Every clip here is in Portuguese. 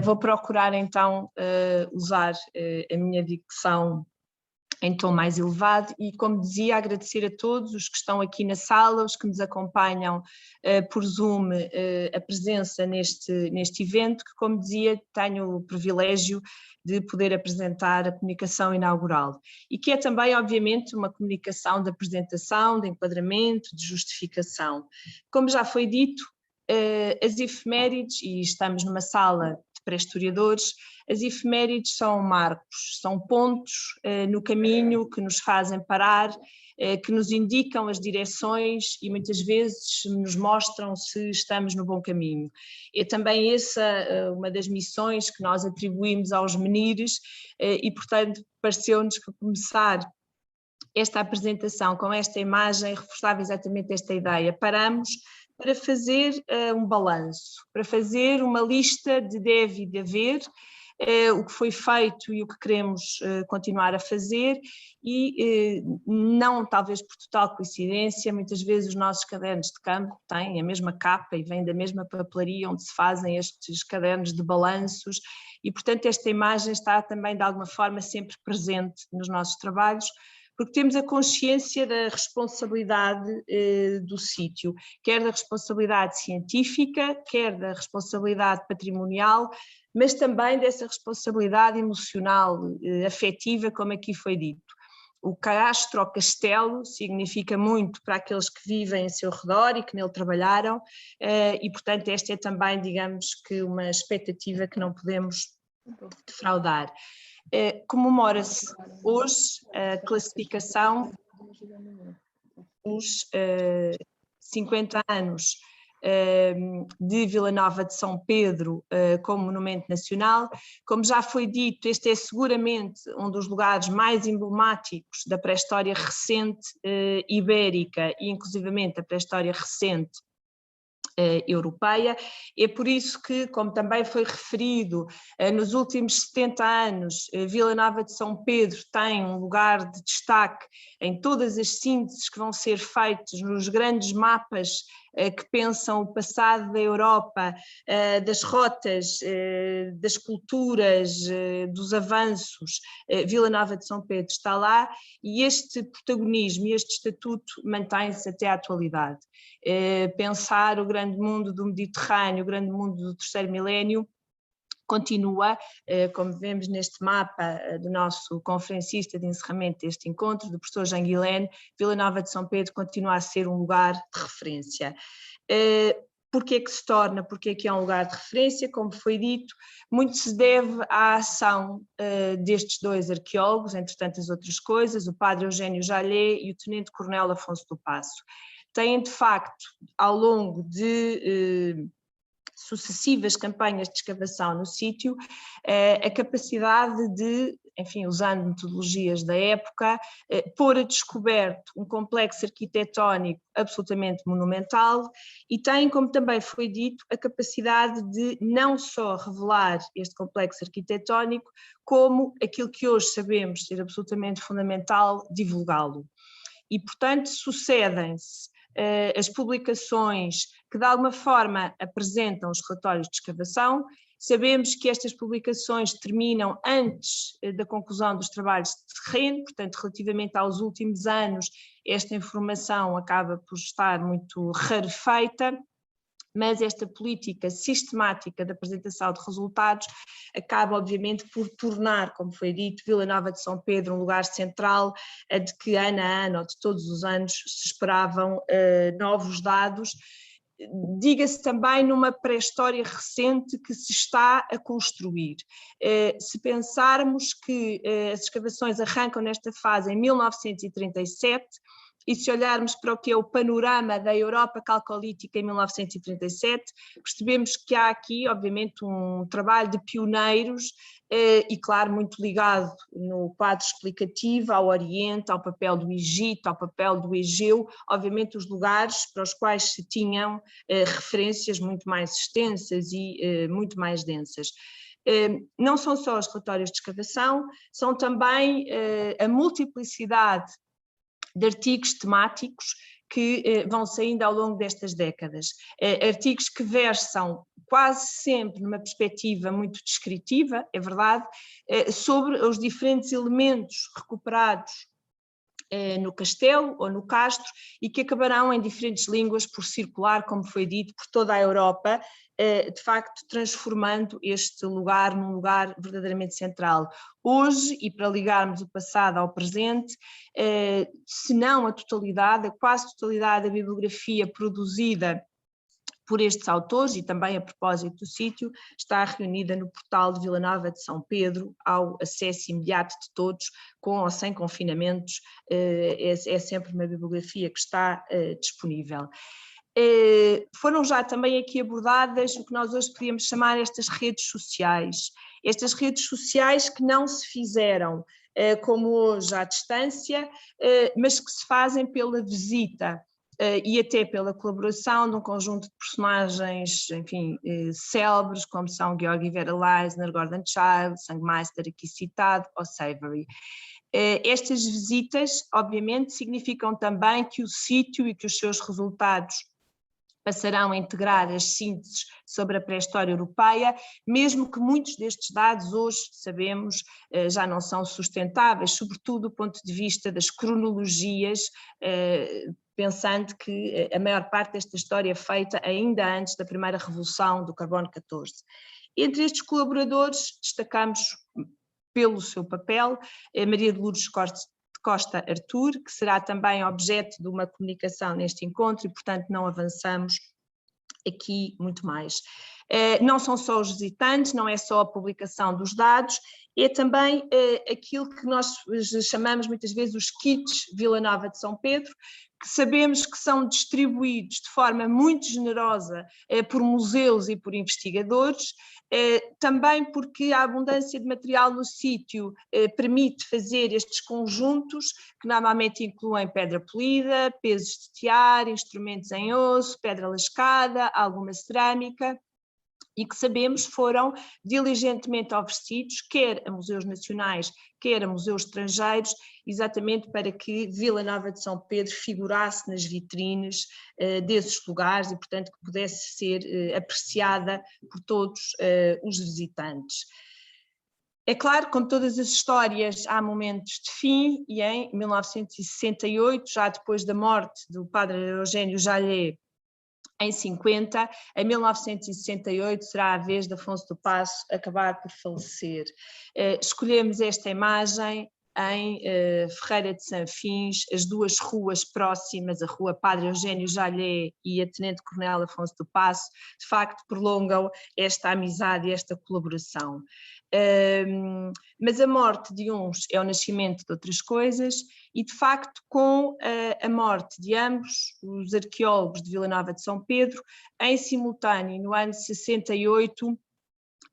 Vou procurar então usar a minha dicção em tom mais elevado e, como dizia, agradecer a todos os que estão aqui na sala, os que nos acompanham por Zoom, a presença neste evento, que, como dizia, tenho o privilégio de poder apresentar a comunicação inaugural e que é também, obviamente, uma comunicação de apresentação, de enquadramento, de justificação. Como já foi dito, as efemérides, e estamos numa sala de pré-historiadores, as efemérides são marcos, são pontos no caminho que nos fazem parar, que nos indicam as direções e muitas vezes nos mostram se estamos no bom caminho. É também essa uma das missões que nós atribuímos aos menires e, portanto, pareceu-nos que começar esta apresentação com esta imagem reforçava exatamente esta ideia. Paramos para fazer um balanço, para fazer uma lista de deve e de haver, o que foi feito e o que queremos continuar a fazer e não talvez por total coincidência, muitas vezes os nossos cadernos de campo têm a mesma capa e vêm da mesma papelaria onde se fazem estes cadernos de balanços e, portanto, esta imagem está também de alguma forma sempre presente nos nossos trabalhos, porque temos a consciência da responsabilidade do sítio, quer da responsabilidade científica, quer da responsabilidade patrimonial, mas também dessa responsabilidade emocional, afetiva, como aqui foi dito. O castro ou castelo significa muito para aqueles que vivem a seu redor e que nele trabalharam, e portanto esta é também, digamos que, uma expectativa que não podemos defraudar. Comemora-se hoje a classificação dos 50 anos de Vila Nova de São Pedro como monumento nacional. Como já foi dito, este é seguramente um dos lugares mais emblemáticos da pré-história recente ibérica e inclusivamente a pré-história recente europeia. É por isso que, como também foi referido, nos últimos 70 anos, Vila Nova de São Pedro tem um lugar de destaque em todas as sínteses que vão ser feitas nos grandes mapas que pensam o passado da Europa, das rotas, das culturas, dos avanços. Vila Nova de São Pedro está lá e este protagonismo e este estatuto mantém-se até à atualidade. Pensar o grande mundo do Mediterrâneo, o grande mundo do terceiro milénio, continua, como vemos neste mapa do nosso conferencista de encerramento deste encontro, do professor Jean Guilaine, Vila Nova de São Pedro continua a ser um lugar de referência. Porquê que se torna, porquê que é um lugar de referência? Como foi dito, muito se deve à ação destes dois arqueólogos, entre tantas outras coisas, o padre Eugênio Jallet e o tenente-coronel Afonso do Paço. Têm, de facto, ao longo de sucessivas campanhas de escavação no sítio, a capacidade de, enfim, usando metodologias da época, pôr a descoberto um complexo arquitetónico absolutamente monumental e tem, como também foi dito, a capacidade de não só revelar este complexo arquitetónico, como aquilo que hoje sabemos ser absolutamente fundamental, divulgá-lo. E, portanto, sucedem-se as publicações que de alguma forma apresentam os relatórios de escavação. Sabemos que estas publicações terminam antes da conclusão dos trabalhos de terreno, portanto, relativamente aos últimos anos, esta informação acaba por estar muito rarefeita, mas esta política sistemática de apresentação de resultados acaba, obviamente, por tornar, como foi dito, Vila Nova de São Pedro um lugar central, de que ano a ano, ou de todos os anos, se esperavam novos dados. Diga-se também numa pré-história recente que se está a construir. Se pensarmos que as escavações arrancam nesta fase em 1937, e se olharmos para o que é o panorama da Europa calcolítica em 1937, percebemos que há aqui, obviamente, um trabalho de pioneiros e, claro, muito ligado no quadro explicativo ao Oriente, ao papel do Egito, ao papel do Egeu, obviamente os lugares para os quais se tinham referências muito mais extensas e muito mais densas. Não são só os relatórios de escavação, são também a multiplicidade de artigos temáticos que vão saindo ao longo destas décadas. Artigos que versam quase sempre numa perspectiva muito descritiva, é verdade, sobre os diferentes elementos recuperados no castelo ou no castro e que acabarão em diferentes línguas por circular, como foi dito, por toda a Europa, de facto transformando este lugar num lugar verdadeiramente central. Hoje, e para ligarmos o passado ao presente, se não a totalidade, a quase totalidade da bibliografia produzida por estes autores, e também a propósito do sítio, está reunida no portal de Vila Nova de São Pedro, ao acesso imediato de todos, com ou sem confinamentos, é sempre uma bibliografia que está disponível. Foram já também aqui abordadas o que nós hoje podíamos chamar estas redes sociais que não se fizeram como hoje à distância, mas que se fazem pela visita e até pela colaboração de um conjunto de personagens, enfim, célebres, como são Georgi Vera Leisner, Gordon Child, Sangmeister aqui citado, ou Savory. Estas visitas, obviamente, significam também que o sítio e que os seus resultados passarão a integrar as sínteses sobre a pré-história europeia, mesmo que muitos destes dados hoje, sabemos, já não são sustentáveis, sobretudo do ponto de vista das cronologias, pensando que a maior parte desta história é feita ainda antes da primeira revolução do carbono 14. Entre estes colaboradores destacamos pelo seu papel Maria de Lourdes Costa Artur, que será também objeto de uma comunicação neste encontro e, portanto, não avançamos aqui muito mais. Não são só os visitantes, não é só a publicação dos dados, é também aquilo que nós chamamos muitas vezes os kits Vila Nova de São Pedro, que sabemos que são distribuídos de forma muito generosa por museus e por investigadores, também porque a abundância de material no sítio permite fazer estes conjuntos, que normalmente incluem pedra polida, pesos de tear, instrumentos em osso, pedra lascada, alguma cerâmica, e que sabemos foram diligentemente oferecidos, quer a museus nacionais, quer a museus estrangeiros, exatamente para que Vila Nova de São Pedro figurasse nas vitrines desses lugares e, portanto, que pudesse ser apreciada por todos os visitantes. É claro, como todas as histórias, há momentos de fim, e em 1968, já depois da morte do padre Eugênio Jallet, em 50, em 1968 será a vez de Afonso do Paço acabar por falecer. Escolhemos esta imagem em Ferreira de Sanfins, as duas ruas próximas, a rua Padre Eugênio Jallet e a Tenente Coronel Afonso do Paço, de facto prolongam esta amizade e esta colaboração. Mas a morte de uns é o nascimento de outras coisas e, de facto, com a morte de ambos, os arqueólogos de Vila Nova de São Pedro, em simultâneo, no ano 68,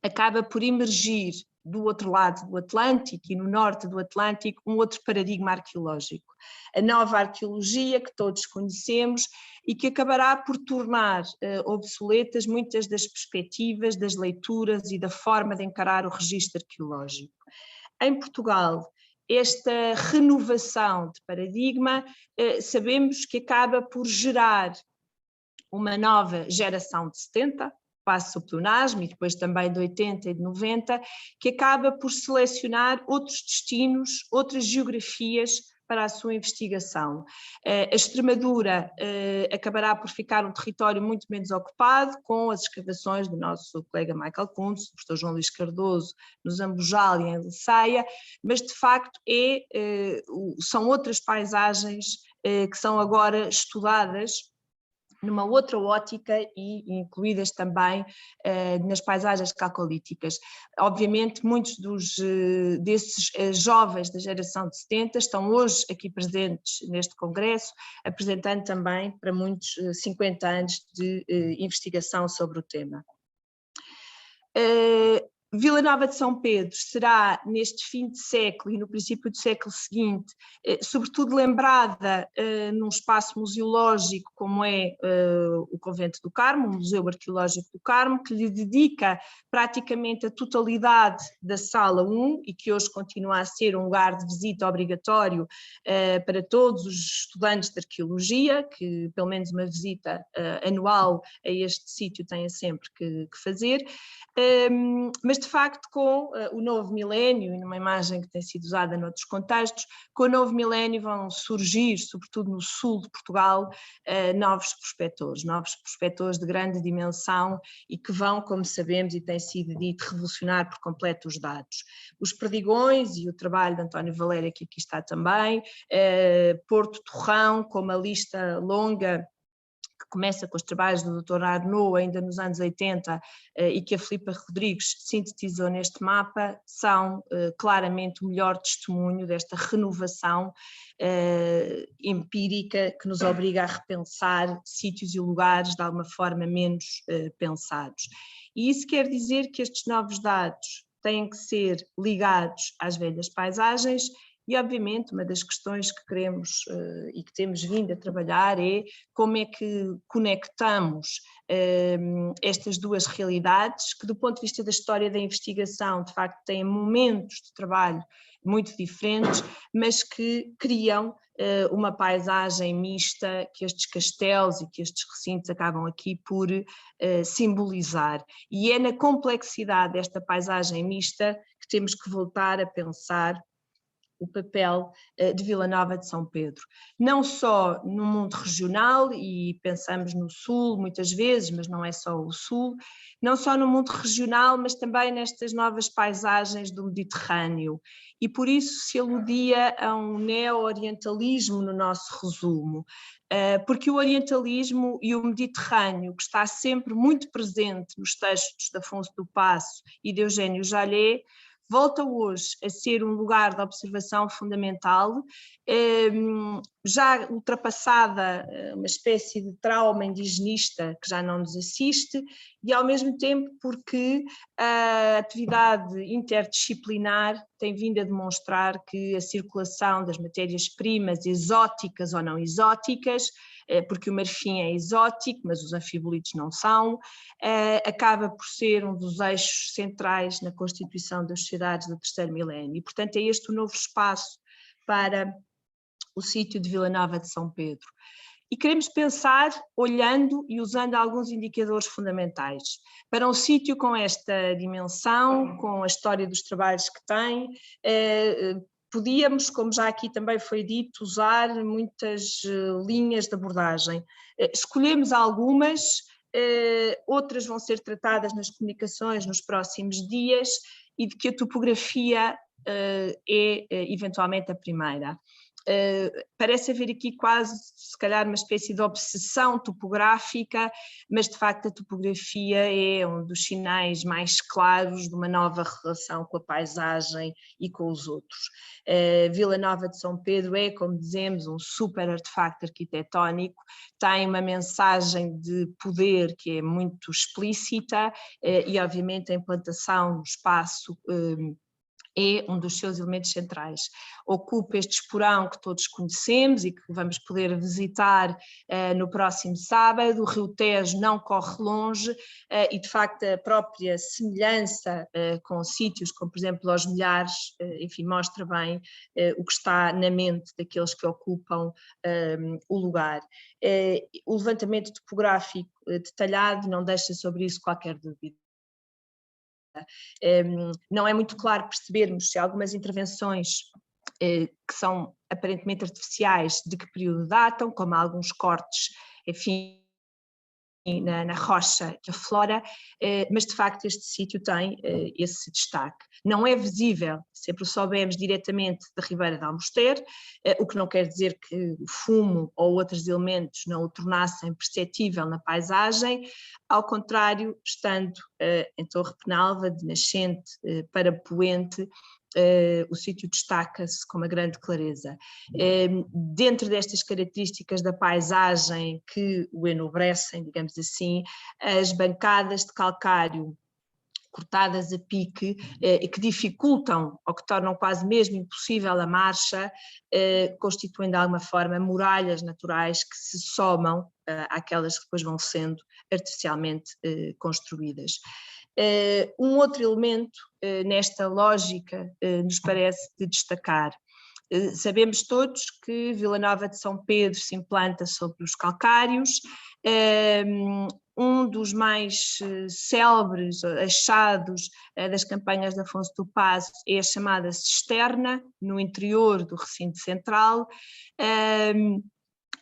acaba por emergir do outro lado do Atlântico e no norte do Atlântico um outro paradigma arqueológico. A nova arqueologia que todos conhecemos e que acabará por tornar obsoletas muitas das perspectivas, das leituras e da forma de encarar o registro arqueológico. Em Portugal, esta renovação de paradigma sabemos que acaba por gerar uma nova geração de 70, passo pelo NASM e depois também de 80 e de 90, que acaba por selecionar outros destinos, outras geografias para a sua investigação. A Extremadura acabará por ficar um território muito menos ocupado, com as escavações do nosso colega Michael Kuntz, do professor João Luís Cardoso, no Zambojal e em Lissaia, mas de facto são outras paisagens que são agora estudadas numa outra ótica e incluídas também nas paisagens calcolíticas. Obviamente, muitos desses jovens da geração de 70 estão hoje aqui presentes neste congresso, apresentando também para muitos 50 anos de investigação sobre o tema. Vila Nova de São Pedro será, neste fim de século e no princípio do século seguinte, sobretudo lembrada num espaço museológico como é o Convento do Carmo, o Museu Arqueológico do Carmo, que lhe dedica praticamente a totalidade da Sala 1 e que hoje continua a ser um lugar de visita obrigatório para todos os estudantes de arqueologia, que pelo menos uma visita anual a este sítio têm sempre que fazer. Mas de facto com o novo milénio, e numa imagem que tem sido usada noutros contextos, com o novo milénio vão surgir, sobretudo no sul de Portugal, novos prospectores de grande dimensão e que vão, como sabemos e tem sido dito, revolucionar por completo os dados. Os Perdigões e o trabalho de António Valério, que aqui está também, Porto Torrão, com uma lista longa, que começa com os trabalhos do Dr. Arnaud ainda nos anos 80 e que a Filipa Rodrigues sintetizou neste mapa, são claramente o melhor testemunho desta renovação empírica que nos obriga a repensar sítios e lugares de alguma forma menos pensados. E isso quer dizer que estes novos dados têm que ser ligados às velhas paisagens. E, obviamente, uma das questões que queremos e que temos vindo a trabalhar é como é que conectamos estas duas realidades, que do ponto de vista da história da investigação, de facto, têm momentos de trabalho muito diferentes, mas que criam uma paisagem mista que estes castelos e que estes recintos acabam aqui por simbolizar. E é na complexidade desta paisagem mista que temos que voltar a pensar o papel de Vila Nova de São Pedro, não só no mundo regional, e pensamos no Sul muitas vezes, mas não é só o Sul, não só no mundo regional, mas também nestas novas paisagens do Mediterrâneo, e por isso se aludia a um neo-orientalismo no nosso resumo, porque o orientalismo e o Mediterrâneo, que está sempre muito presente nos textos de Afonso do Paço e de Eugênio Jallet, volta hoje a ser um lugar de observação fundamental, já ultrapassada uma espécie de trauma indigenista que já não nos assiste, e ao mesmo tempo porque a atividade interdisciplinar tem vindo a demonstrar que a circulação das matérias-primas exóticas ou não exóticas, porque o marfim é exótico, mas os anfibolitos não são, acaba por ser um dos eixos centrais na constituição das sociedades do terceiro milénio. E, portanto, é este o novo espaço para o sítio de Vila Nova de São Pedro. E queremos pensar, olhando e usando alguns indicadores fundamentais. Para um sítio com esta dimensão, com a história dos trabalhos que tem, podíamos, como já aqui também foi dito, usar muitas linhas de abordagem. Escolhemos algumas, outras vão ser tratadas nas comunicações nos próximos dias, e de que a topografia é eventualmente a primeira. Parece haver aqui quase, se calhar, uma espécie de obsessão topográfica, mas de facto a topografia é um dos sinais mais claros de uma nova relação com a paisagem e com os outros. Vila Nova de São Pedro é, como dizemos, um super artefacto arquitetónico, tem uma mensagem de poder que é muito explícita e obviamente a implantação no espaço é um dos seus elementos centrais. Ocupa este esporão que todos conhecemos e que vamos poder visitar no próximo sábado. O Rio Tejo não corre longe e, de facto, a própria semelhança com sítios como, por exemplo, Os Milhares, enfim, mostra bem o que está na mente daqueles que ocupam o lugar. O levantamento topográfico detalhado não deixa sobre isso qualquer dúvida. Não é muito claro percebermos se algumas intervenções que são aparentemente artificiais de que período datam, como alguns cortes, enfim, na rocha que aflora, mas de facto este sítio tem esse destaque. Não é visível, sempre o soubemos, diretamente da Ribeira de Almoster, o que não quer dizer que o fumo ou outros elementos não o tornassem perceptível na paisagem, ao contrário, estando em Torre Penalva, de nascente para poente, o sítio destaca-se com uma grande clareza. Dentro destas características da paisagem que o enobrecem, digamos assim, as bancadas de calcário cortadas a pique, que dificultam ou que tornam quase mesmo impossível a marcha, constituem de alguma forma muralhas naturais que se somam àquelas que depois vão sendo artificialmente construídas. Um outro elemento nesta lógica nos parece de destacar. Sabemos todos que Vila Nova de São Pedro se implanta sobre os calcários. Um dos mais célebres achados das campanhas de Afonso do Pazo é a chamada cisterna, no interior do recinto central,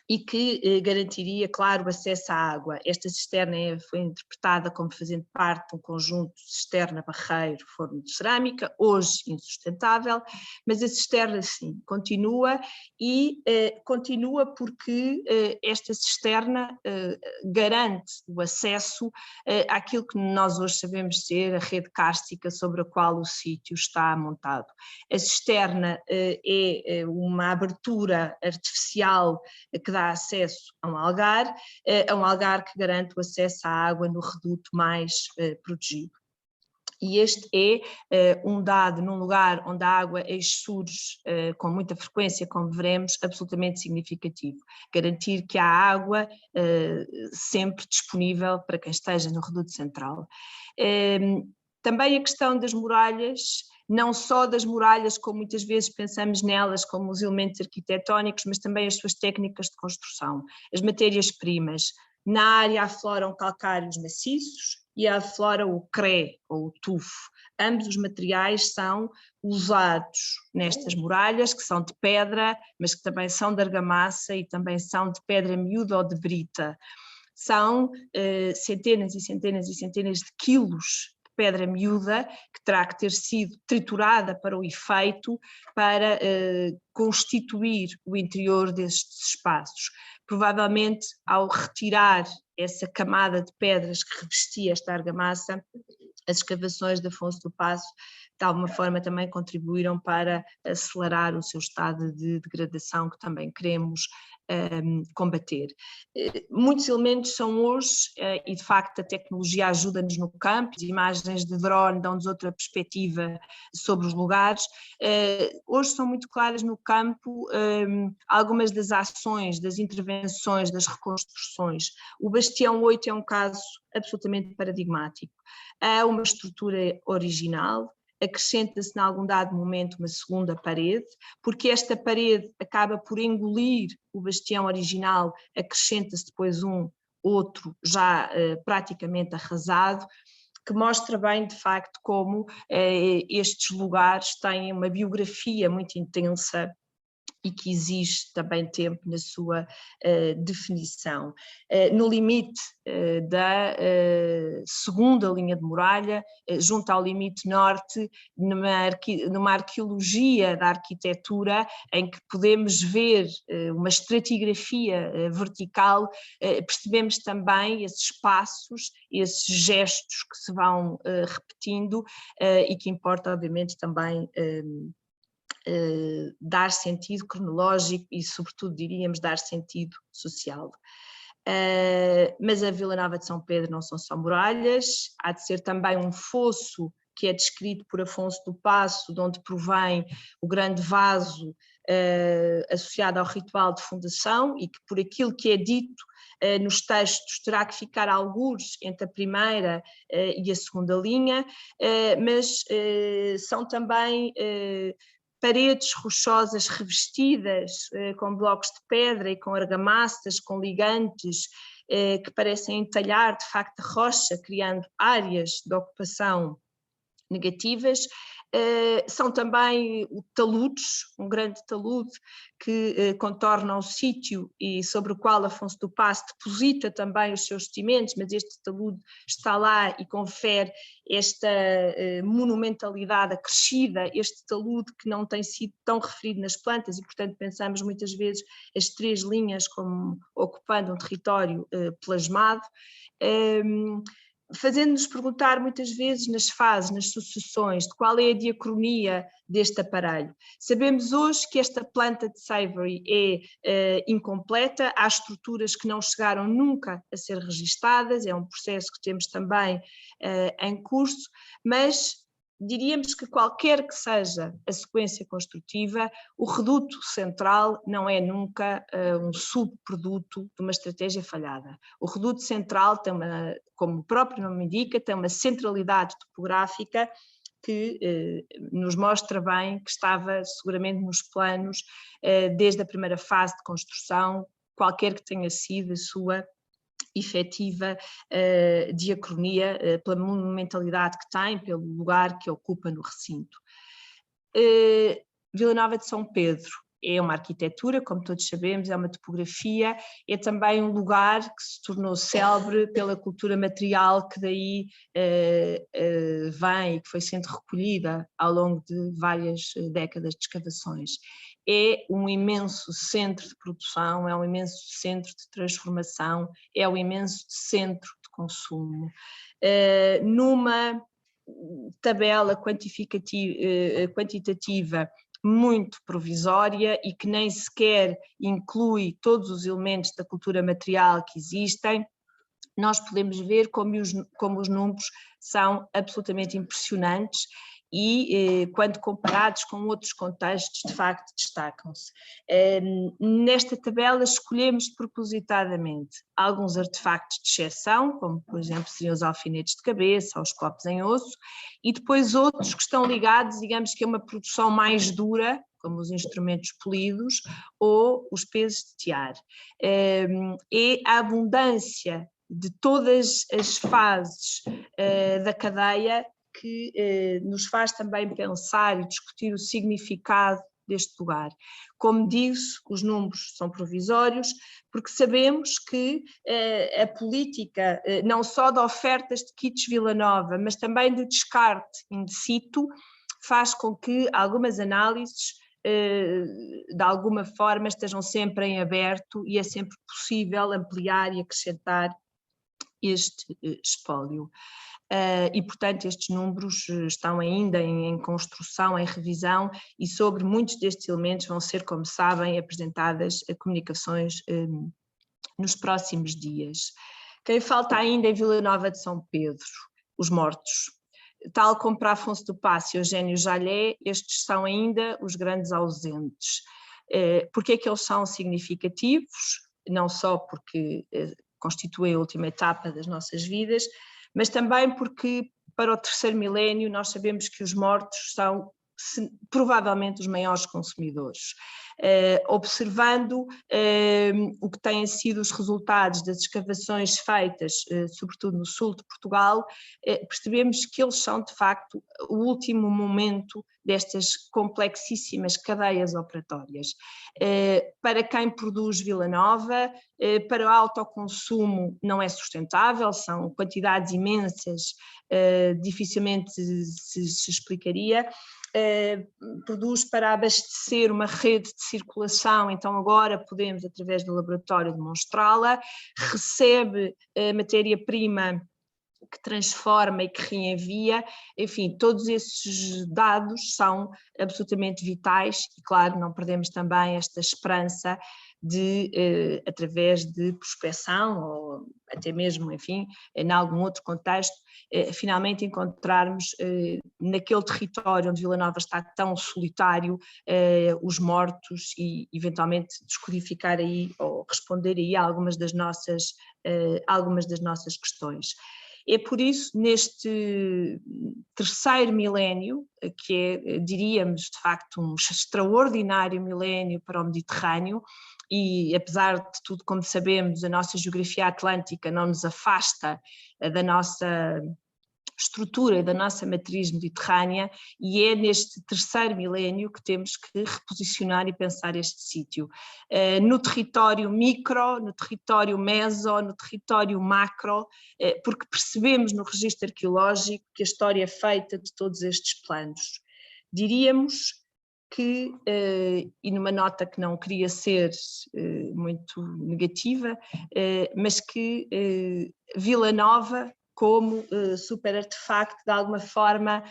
e que garantiria, claro, o acesso à água. Esta cisterna foi interpretada como fazendo parte de um conjunto de cisterna, barreiro, forno de cerâmica, hoje insustentável, mas a cisterna sim, continua e continua porque esta cisterna garante o acesso àquilo que nós hoje sabemos ser a rede cárstica sobre a qual o sítio está montado. A cisterna é uma abertura artificial que dá acesso a um algar que garante o acesso à água no reduto mais protegido. E este é um dado num lugar onde a água surge com muita frequência, como veremos, absolutamente significativo. Garantir que há água sempre disponível para quem esteja no reduto central. Também a questão das muralhas, não só das muralhas, como muitas vezes pensamos nelas como os elementos arquitetónicos, mas também as suas técnicas de construção. As matérias-primas. Na área afloram calcários maciços e aflora o cré ou o tufo. Ambos os materiais são usados nestas muralhas, que são de pedra, mas que também são de argamassa e também são de pedra miúda ou de brita. São centenas e centenas e centenas de quilos pedra miúda, que terá que ter sido triturada para o efeito, para constituir o interior destes espaços. Provavelmente, ao retirar essa camada de pedras que revestia esta argamassa, as escavações de Afonso do Pazo, de alguma forma, também contribuíram para acelerar o seu estado de degradação, que também queremos combater. Muitos elementos são hoje, e de facto a tecnologia ajuda-nos no campo, as imagens de drone dão-nos outra perspectiva sobre os lugares, hoje são muito claras no campo algumas das ações, das intervenções, das reconstruções. O Bastião 8 é um caso absolutamente paradigmático. Há uma estrutura original, acrescenta-se em algum dado momento uma segunda parede, porque esta parede acaba por engolir o bastião original, acrescenta-se depois um outro já praticamente arrasado, que mostra bem de facto como estes lugares têm uma biografia muito intensa e que exige também tempo na sua definição. No limite da segunda linha de muralha, junto ao limite norte, numa arqueologia da arquitetura em que podemos ver uma estratigrafia vertical, percebemos também esses passos, esses gestos que se vão repetindo e que importa obviamente também dar sentido cronológico e, sobretudo, diríamos, dar sentido social. Mas a Vila Nova de São Pedro não são só muralhas, há de ser também um fosso que é descrito por Afonso do Pazo, de onde provém o grande vaso associado ao ritual de fundação e que, por aquilo que é dito nos textos, terá que ficar algures entre a primeira e a segunda linha, mas são também paredes rochosas revestidas com blocos de pedra e com argamassas, com ligantes, que parecem entalhar de facto a rocha, criando áreas de ocupação negativas. São também taludes, um grande talude que contorna o sítio e sobre o qual Afonso do Pazo deposita também os seus vestimentos, mas este talude está lá e confere esta monumentalidade acrescida, este talude que não tem sido tão referido nas plantas e, portanto, pensamos muitas vezes as três linhas como ocupando um território plasmado. fazendo-nos perguntar muitas vezes nas fases, nas sucessões, de qual é a diacronia deste aparelho. Sabemos hoje que esta planta de Savory é incompleta, há estruturas que não chegaram nunca a ser registadas, é um processo que temos também em curso, mas diríamos que qualquer que seja a sequência construtiva, o reduto central não é nunca um subproduto de uma estratégia falhada. O reduto central tem como o próprio nome indica, tem uma centralidade topográfica que nos mostra bem que estava seguramente nos planos desde a primeira fase de construção, qualquer que tenha sido a sua efetiva diacronia, pela monumentalidade que tem, pelo lugar que ocupa no recinto. Vila Nova de São Pedro é uma arquitetura, como todos sabemos, é uma topografia, é também um lugar que se tornou célebre pela cultura material que daí vem e que foi sendo recolhida ao longo de várias décadas de escavações. É um imenso centro de produção, é um imenso centro de transformação, é um imenso centro de consumo. Numa tabela quantitativa muito provisória e que nem sequer inclui todos os elementos da cultura material que existem, nós podemos ver como os números são absolutamente impressionantes e, quando comparados com outros contextos, de facto destacam-se. Nesta tabela escolhemos propositadamente alguns artefactos de exceção, como por exemplo seriam os alfinetes de cabeça, os copos em osso, e depois outros que estão ligados, digamos que a uma produção mais dura, como os instrumentos polidos ou os pesos de tear. É a abundância de todas as fases da cadeia que nos faz também pensar e discutir o significado deste lugar. Como disse, os números são provisórios, porque sabemos que a política, não só de ofertas de kits Vila Nova, mas também do descarte in situ, faz com que algumas análises de alguma forma estejam sempre em aberto e é sempre possível ampliar e acrescentar este espólio. E, portanto, estes números estão ainda em construção, em revisão, e sobre muitos destes elementos vão ser, como sabem, apresentadas comunicações nos próximos dias. Quem falta ainda é Vila Nova de São Pedro, os mortos. Tal como para Afonso do Paço e Eugênio Jalé, estes são ainda os grandes ausentes. Porque é que eles são significativos? Não só porque constituem a última etapa das nossas vidas, mas também porque para o terceiro milénio nós sabemos que os mortos são provavelmente os maiores consumidores. Observando o que têm sido os resultados das escavações feitas, sobretudo no sul de Portugal, percebemos que eles são de facto o último momento destas complexíssimas cadeias operatórias. Para quem produz Vila Nova, para o autoconsumo não é sustentável, são quantidades imensas, dificilmente se explicaria. Produz para abastecer uma rede de circulação, então agora podemos, através do laboratório, demonstrá-la, recebe matéria-prima que transforma e que reenvia, enfim, todos esses dados são absolutamente vitais e, claro, não perdemos também esta esperança de, através de prospecção ou até mesmo, enfim, em algum outro contexto, finalmente encontrarmos naquele território onde Vila Nova está tão solitário os mortos e eventualmente descodificar aí ou responder aí a algumas das nossas questões. É por isso, neste terceiro milénio, que é, diríamos, de facto, um extraordinário milénio para o Mediterrâneo, e apesar de tudo, como sabemos, a nossa geografia atlântica não nos afasta da nossa estrutura da nossa matriz mediterrânea, e é neste terceiro milénio que temos que reposicionar e pensar este sítio. No território micro, no território meso, no território macro, porque percebemos no registro arqueológico que a história é feita de todos estes planos. Diríamos que, e numa nota que não queria ser muito negativa, mas que Vila Nova como super artefacto, de alguma forma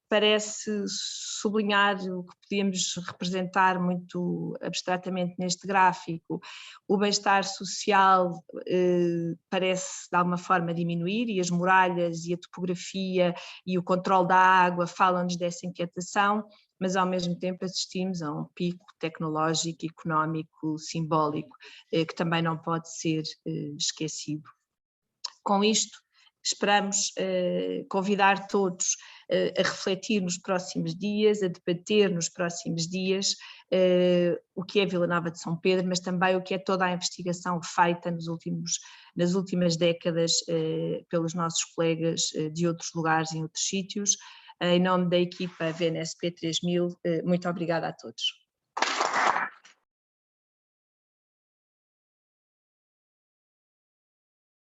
parece sublinhar o que podíamos representar muito abstratamente neste gráfico. O bem-estar social parece de alguma forma diminuir, e as muralhas e a topografia e o controle da água falam-nos dessa inquietação, mas ao mesmo tempo assistimos a um pico tecnológico, económico, simbólico, que também não pode ser esquecido. Com isto, esperamos convidar todos a refletir nos próximos dias, a debater nos próximos dias o que é Vila Nova de São Pedro, mas também o que é toda a investigação feita nas últimas décadas pelos nossos colegas de outros lugares, em outros sítios. Em nome da equipa VNSP 3000, muito obrigada a todos.